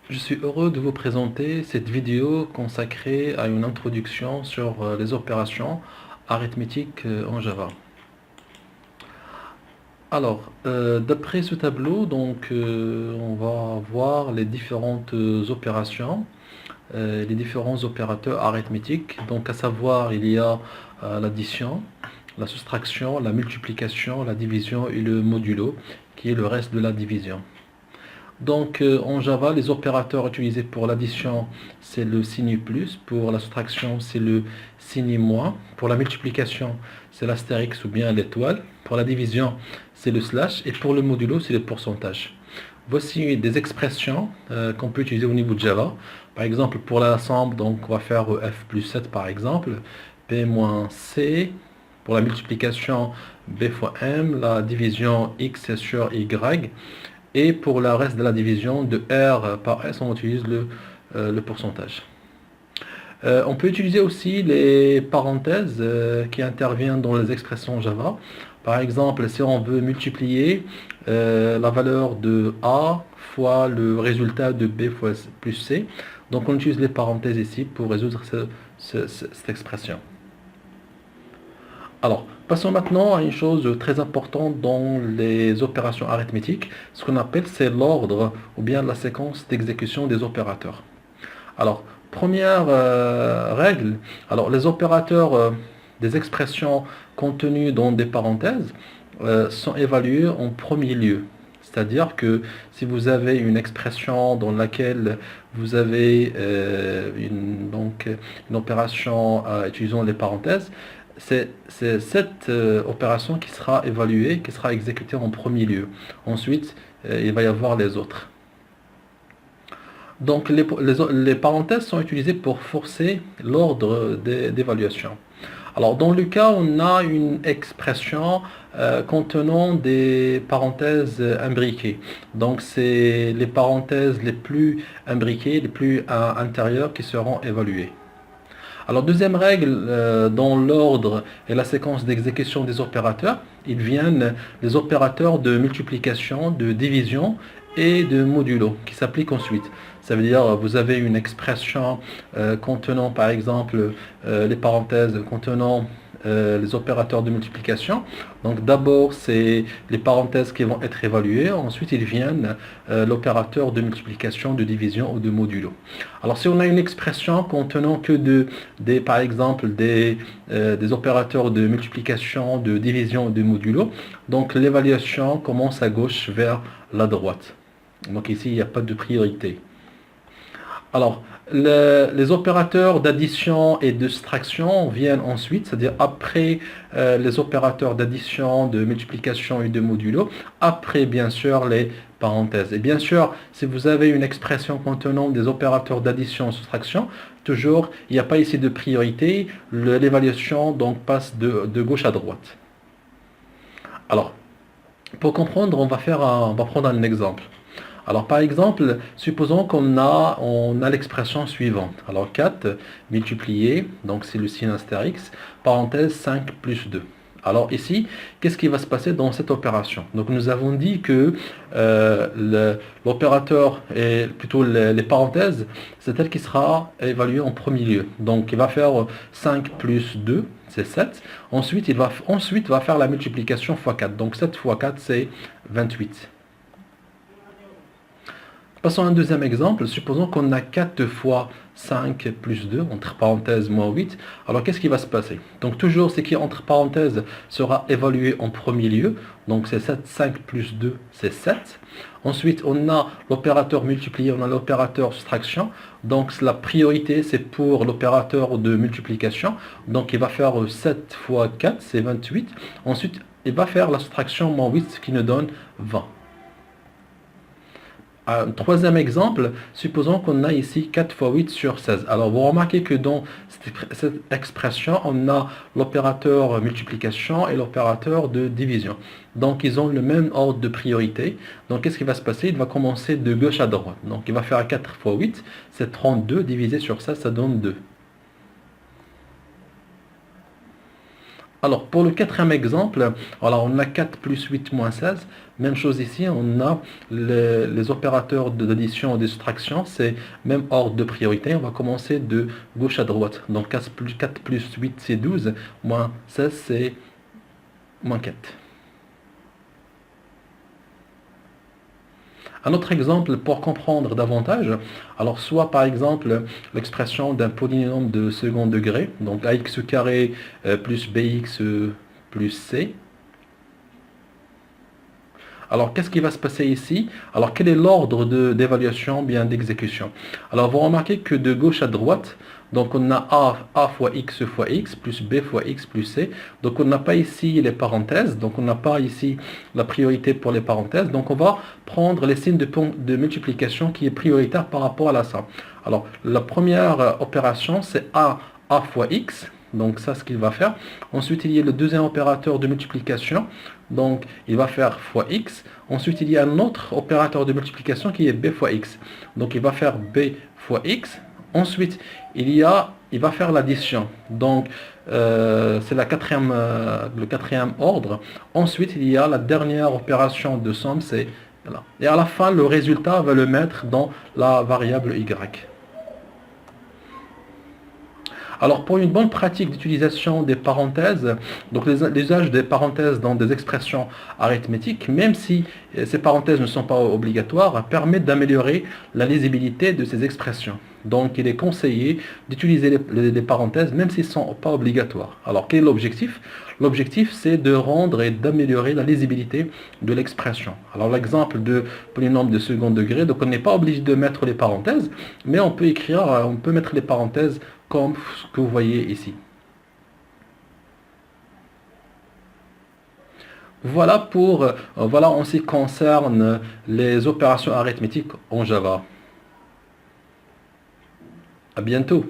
Je suis heureux de vous présenter cette vidéo consacrée à une introduction sur les opérations arithmétiques en Java. Alors, d'après ce tableau, on va voir les différentes opérations, les différents opérateurs arithmétiques. Donc, à savoir, il y a l'addition, la soustraction, la multiplication, la division et le modulo, qui est le reste de la division. Donc en Java, les opérateurs utilisés pour l'addition, c'est le signe plus, pour la soustraction, c'est le signe moins, pour la multiplication, c'est l'astérix ou bien l'étoile, pour la division, c'est le slash, et pour le modulo, c'est le pourcentage. Voici des expressions qu'on peut utiliser au niveau de Java. Par exemple, pour la somme, donc on va faire f plus 7 par exemple, p moins c. Pour la multiplication, b fois m, la division x sur y. Et pour le reste de la division de R par S, on utilise le pourcentage. On peut utiliser aussi les parenthèses qui interviennent dans les expressions Java. Par exemple, si on veut multiplier la valeur de A fois le résultat de B fois plus C, donc on utilise les parenthèses ici pour résoudre cette expression. Alors, passons maintenant à une chose très importante dans les opérations arithmétiques, ce qu'on appelle c'est l'ordre ou bien la séquence d'exécution des opérateurs. Alors, première règle, alors les opérateurs des expressions contenues dans des parenthèses sont évalués en premier lieu. C'est-à-dire que si vous avez une expression dans laquelle vous avez une opération utilisant les parenthèses, c'est cette opération qui sera évaluée, qui sera exécutée en premier lieu. Ensuite, il va y avoir les autres. Donc les parenthèses sont utilisées pour forcer l'ordre d'évaluation. Alors dans le cas, on a une expression contenant des parenthèses imbriquées. Donc c'est les parenthèses les plus imbriquées, les plus intérieures qui seront évaluées. Alors deuxième règle, dans l'ordre et la séquence d'exécution des opérateurs, ils viennent les opérateurs de multiplication, de division et de modulo qui s'appliquent ensuite. Ça veut dire vous avez une expression contenant par exemple les parenthèses contenant les opérateurs de multiplication. Donc d'abord c'est les parenthèses qui vont être évaluées, ensuite ils viennent l'opérateur de multiplication, de division ou de modulo. Alors si on a une expression contenant que par exemple des opérateurs de multiplication, de division ou de modulo, donc l'évaluation commence à gauche vers la droite. Donc ici il n'y a pas de priorité. Alors, les opérateurs d'addition et de soustraction viennent ensuite, c'est-à-dire après les opérateurs d'addition, de multiplication et de modulo, après bien sûr les parenthèses. Et bien sûr, si vous avez une expression contenant des opérateurs d'addition et soustraction, toujours, il n'y a pas ici de priorité, l'évaluation donc passe de gauche à droite. Alors, pour comprendre, on va prendre un exemple. Alors par exemple, supposons on a l'expression suivante. Alors 4 multiplié, donc c'est le signe astérix, parenthèse 5 plus 2. Alors ici, qu'est-ce qui va se passer dans cette opération? Donc nous avons dit que l'opérateur, et plutôt les parenthèses, c'est elle qui sera évaluée en premier lieu. Donc il va faire 5 plus 2, c'est 7. Ensuite, il va faire la multiplication fois 4. Donc 7 fois 4, c'est 28. Passons à un deuxième exemple. Supposons qu'on a 4 fois 5 plus 2, entre parenthèses, moins 8. Alors, qu'est-ce qui va se passer? Donc, toujours, ce qui est entre parenthèses sera évalué en premier lieu. Donc, c'est 7, 5 plus 2, c'est 7. Ensuite, on a l'opérateur multiplié, on a l'opérateur soustraction. Donc, la priorité, c'est pour l'opérateur de multiplication. Donc, il va faire 7 fois 4, c'est 28. Ensuite, il va faire la soustraction moins 8, ce qui nous donne 20. Un troisième exemple, supposons qu'on a ici 4 fois 8 sur 16. Alors vous remarquez que dans cette expression, on a l'opérateur multiplication et l'opérateur de division. Donc ils ont le même ordre de priorité. Donc qu'est-ce qui va se passer? Il va commencer de gauche à droite. Donc il va faire 4 fois 8, c'est 32, divisé sur ça donne 2. Alors, pour le quatrième exemple, alors on a 4 plus 8 moins 16. Même chose ici, on a les opérateurs d'addition ou de soustraction, c'est même ordre de priorité. On va commencer de gauche à droite. Donc 4 plus 8, c'est 12, moins 16, c'est moins 4. Un autre exemple pour comprendre davantage, alors soit par exemple l'expression d'un polynôme de second degré, donc ax carré plus bx plus c. Alors qu'est-ce qui va se passer ici? Alors quel est l'ordre d'évaluation, bien d'exécution? Alors vous remarquez que de gauche à droite, donc on a a fois x plus b fois x plus c. Donc on n'a pas ici les parenthèses, donc on n'a pas ici la priorité pour les parenthèses. Donc on va prendre les signes de multiplication qui est prioritaire par rapport à la somme. Alors la première opération c'est a fois x. Donc ça, ce qu'il va faire. Ensuite, il y a le deuxième opérateur de multiplication. Donc, il va faire fois x. Ensuite, il y a un autre opérateur de multiplication qui est b fois x. Donc, il va faire b fois x. Ensuite, il va faire l'addition. Donc, c'est le quatrième ordre. Ensuite, il y a la dernière opération de somme, c'est là. Et à la fin, le résultat va le mettre dans la variable y. Alors, pour une bonne pratique d'utilisation des parenthèses, donc l'usage des parenthèses dans des expressions arithmétiques, même si ces parenthèses ne sont pas obligatoires, permet d'améliorer la lisibilité de ces expressions. Donc, il est conseillé d'utiliser les parenthèses, même s'ils ne sont pas obligatoires. Alors, quel est l'objectif? L'objectif, c'est de rendre et d'améliorer la lisibilité de l'expression. Alors, l'exemple de polynôme de second degré, donc on n'est pas obligé de mettre les parenthèses, mais on peut mettre les parenthèses comme ce que vous voyez ici. Voilà en ce qui concerne les opérations arithmétiques en Java. À bientôt.